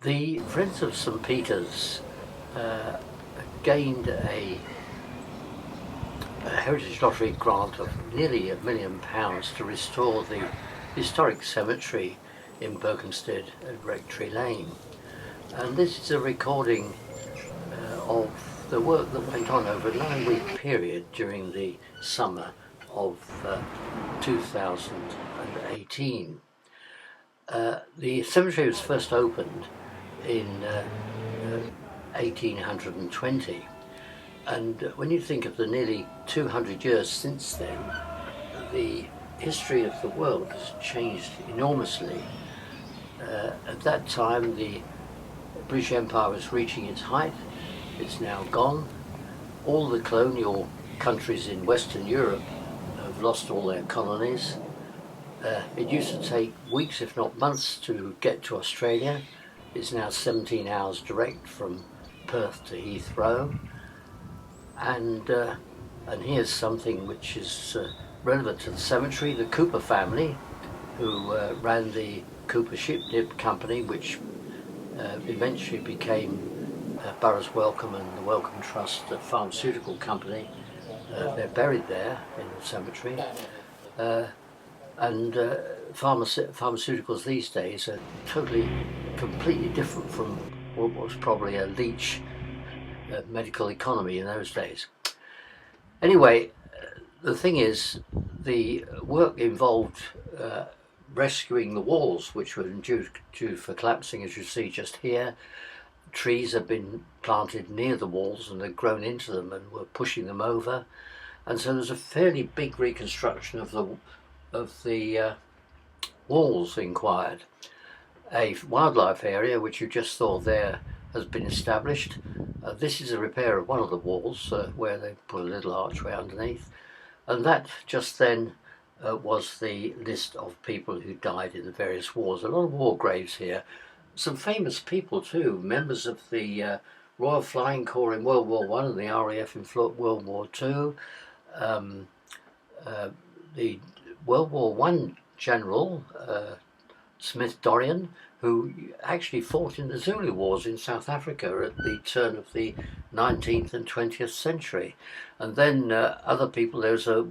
The Friends of St Peter's uh, gained a Heritage Lottery grant of nearly £1 million to restore the historic cemetery in Berkhamsted at Rectory Lane. And this is a recording of the work that went on over a 9-week period during the summer of 2018. The cemetery was first opened in 1820, and when you think of the nearly 200 years since then, the history of the world has changed enormously. At that time, the British Empire was reaching its height. It's now gone. All the colonial countries in Western Europe have lost all their colonies. It used to take weeks, if not months, to get to Australia. It's now 17 hours direct from Perth to Heathrow. And here's something which is relevant to the cemetery. The Cooper family, who ran the Cooper Ship Dip Company, which eventually became Burroughs Wellcome and the Wellcome Trust, the pharmaceutical company. They're buried there in the cemetery. And pharmaceuticals these days are completely different from what was probably a leech medical economy in those days. Anyway, the thing is, the work involved rescuing the walls, which were due for collapsing, as you see just here. Trees had been planted near the walls and had grown into them and were pushing them over. And so there's a fairly big reconstruction of the walls required. A wildlife area, which you just saw there, has been established. This is a repair of one of the walls where they put a little archway underneath. And that just then was the list of people who died in the various wars. A lot of war graves here. Some famous people too, members of the Royal Flying Corps in World War I and the RAF in World War II. The World War I general, Smith Dorrien, who actually fought in the Zulu Wars in South Africa at the turn of the 19th and 20th century. And then other people, there's a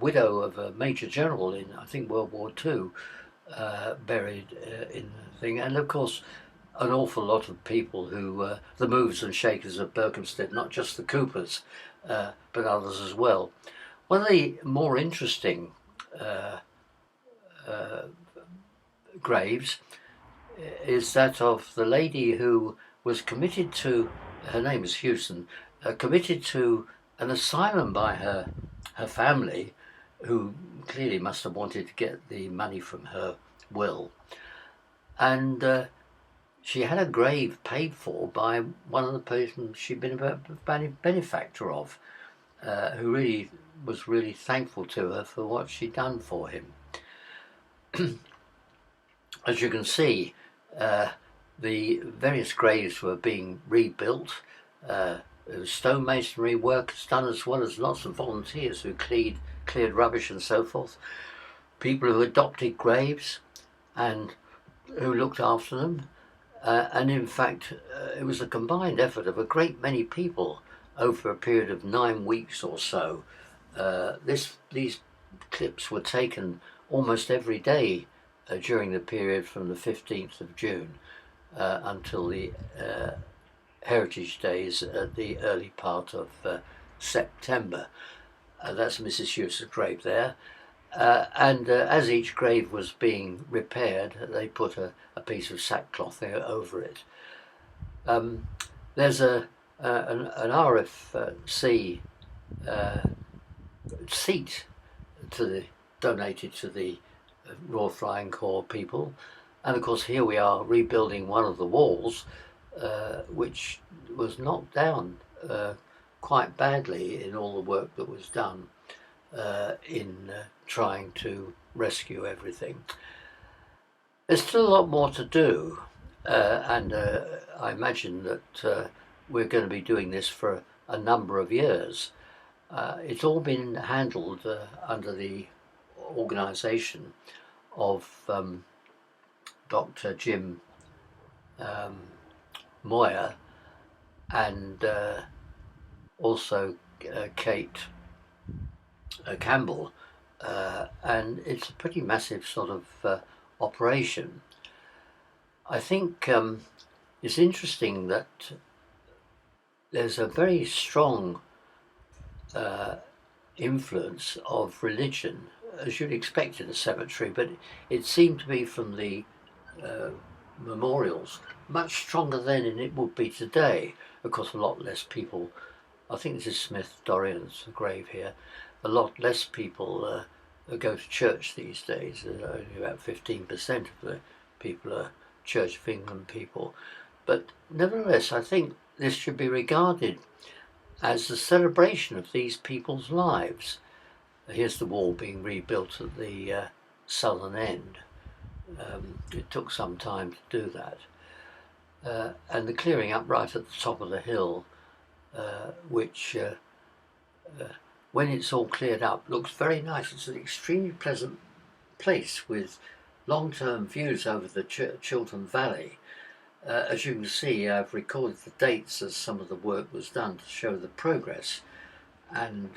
widow of a major general in, I think, World War II, buried in the thing. And of course, an awful lot of people who, the movers and shakers of Berkhamsted, not just the Coopers, but others as well. One of the more interesting graves is that of the lady who was committed to, her name is Houston, committed to an asylum by her family, who clearly must have wanted to get the money from her will. And she had a grave paid for by one of the persons she'd been a benefactor of, who really was really thankful to her for what she'd done for him. As you can see, the various graves were being rebuilt. There was stonemasonry work done, as well as lots of volunteers who cleared rubbish and so forth. People who adopted graves and who looked after them. And in fact, it was a combined effort of a great many people over a period of 9 weeks or so. These clips were taken almost every day during the period from the 15th of June until the Heritage Days at the early part of September. That's Mrs. Hewson's grave there. And as each grave was being repaired, they put a piece of sackcloth there over it. There's an RFC seat donated to the Royal Flying Corps people, and of course here we are rebuilding one of the walls, which was knocked down quite badly in all the work that was done in trying to rescue everything. There's still a lot more to do, and I imagine that we're going to be doing this for a number of years. It's all been handled under the organisation of Dr. Jim Moya, and also Kate Campbell, and it's a pretty massive sort of operation. I think it's interesting that there's a very strong influence of religion, as you'd expect in a cemetery, but it seemed to be from the memorials much stronger then than it would be today. Of course, a lot less people. I think this is Smith Dorian's grave here. A lot less people go to church these days. Only about 15% of the people are Church of England people. But nevertheless, I think this should be regarded as a celebration of these people's lives. Here's the wall being rebuilt at the southern end. It took some time to do that. And the clearing up right at the top of the hill, which when it's all cleared up looks very nice. It's an extremely pleasant place with long-term views over the Chiltern Valley. As you can see, I've recorded the dates as some of the work was done to show the progress, and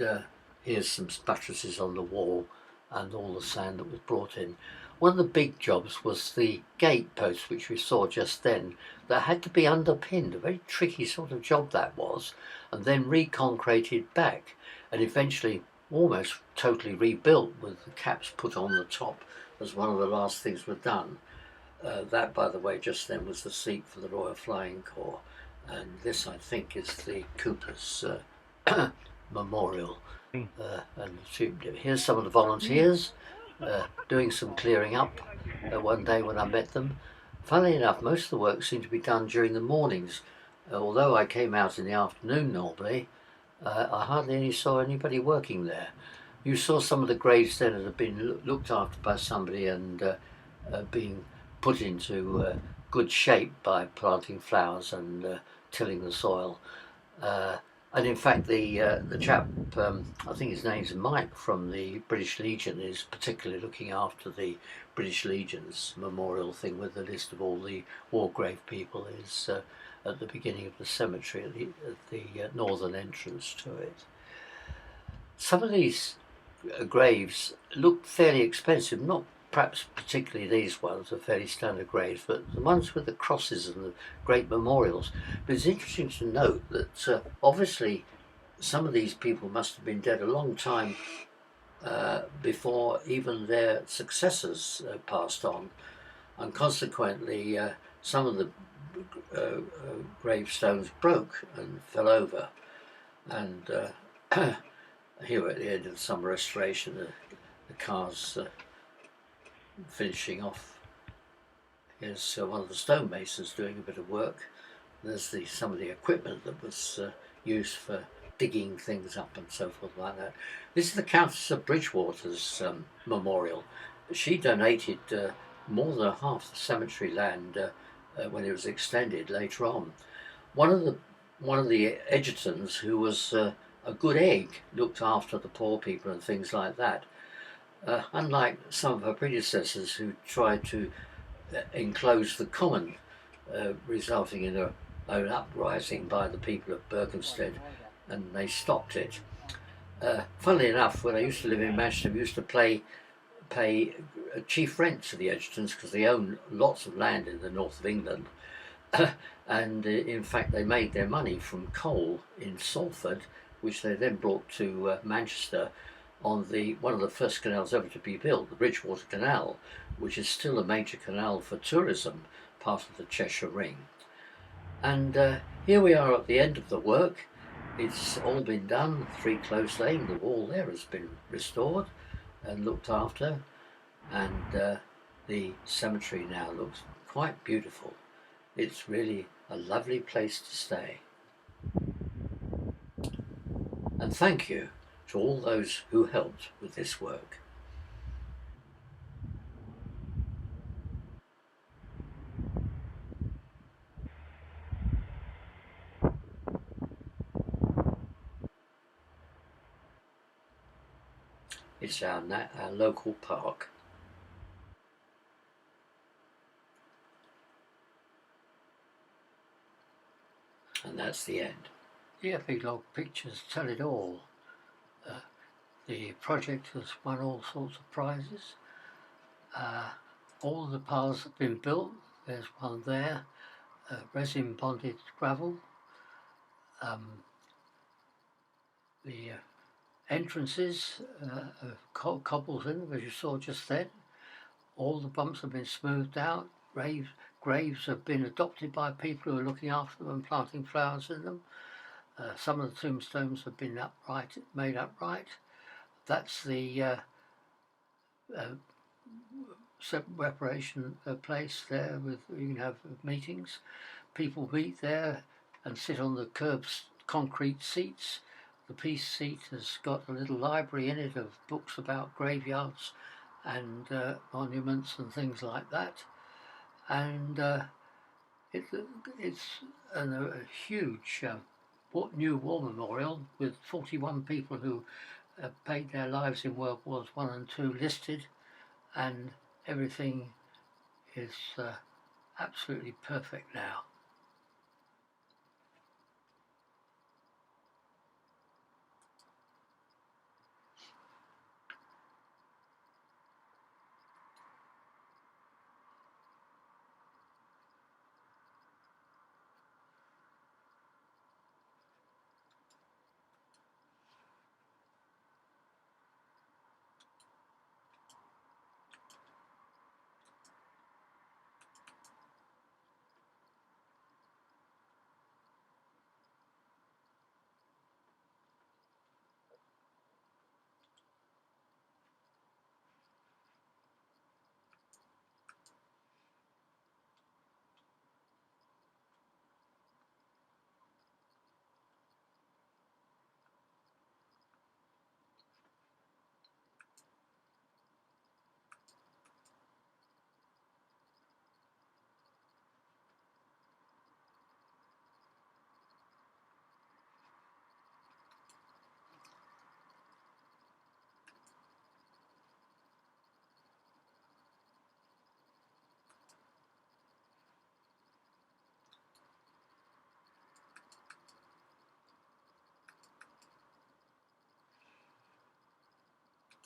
here's some buttresses on the wall and all the sand that was brought in. One of the big jobs was the gate post, which we saw just then, that had to be underpinned. A very tricky sort of job that was, and then reconcreted back, and eventually almost totally rebuilt with the caps put on the top as one of the last things were done. That, by the way, just then was the seat for the Royal Flying Corps, and this, I think, is the Cooper's memorial. And here's some of the volunteers doing some clearing up one day when I met them. Funnily enough, most of the work seemed to be done during the mornings. Although I came out in the afternoon normally, I hardly saw anybody working there. You saw some of the graves then that had been looked after by somebody and being put into good shape by planting flowers and tilling the soil. And in fact, the chap, I think his name's Mike from the British Legion, is particularly looking after the British Legion's memorial thing with the list of all the war grave people is at the beginning of the cemetery at the northern entrance to it. Some of these graves look fairly expensive, not perhaps particularly these ones are fairly standard graves, but the ones with the crosses and the great memorials. But it's interesting to note that obviously some of these people must have been dead a long time before even their successors passed on, and consequently some of the gravestones broke and fell over, and here at the end of some restoration the cars finishing off. Here's one of the stonemasons doing a bit of work. There's some of the equipment that was used for digging things up and so forth like that. This is the Countess of Bridgewater's memorial. She donated more than half the cemetery land when it was extended later on. One of the Edgertons, who was a good egg, looked after the poor people and things like that. Unlike some of her predecessors who tried to enclose the common, resulting in an uprising by the people of Berkhamsted, and they stopped it. Funnily enough, when I used to live in Manchester, we used to pay chief rent to the Edgertons because they own lots of land in the north of England. And in fact, they made their money from coal in Salford, which they then brought to Manchester on one of the first canals ever to be built, the Bridgewater Canal, which is still a major canal for tourism, part of the Cheshire Ring. And here we are at the end of the work. It's all been done. 3 Close Lane, the wall there has been restored and looked after, and the cemetery now looks quite beautiful. It's really a lovely place to stay. And thank you to all those who helped with this work. It's our local park. And that's the end. The Epilogue pictures tell it all. The project has won all sorts of prizes. All the paths have been built. There's one there, resin bonded gravel. The entrances are cobbled in, as you saw just then. All the bumps have been smoothed out. Graves have been adopted by people who are looking after them and planting flowers in them. Some of the tombstones have been made upright. That's the reparation place there. You can have meetings. People meet there and sit on the curbs, concrete seats. The peace seat has got a little library in it of books about graveyards and monuments and things like that. And it's a huge new war memorial with 41 people who paid their lives in World Wars I and II listed, and everything is absolutely perfect now.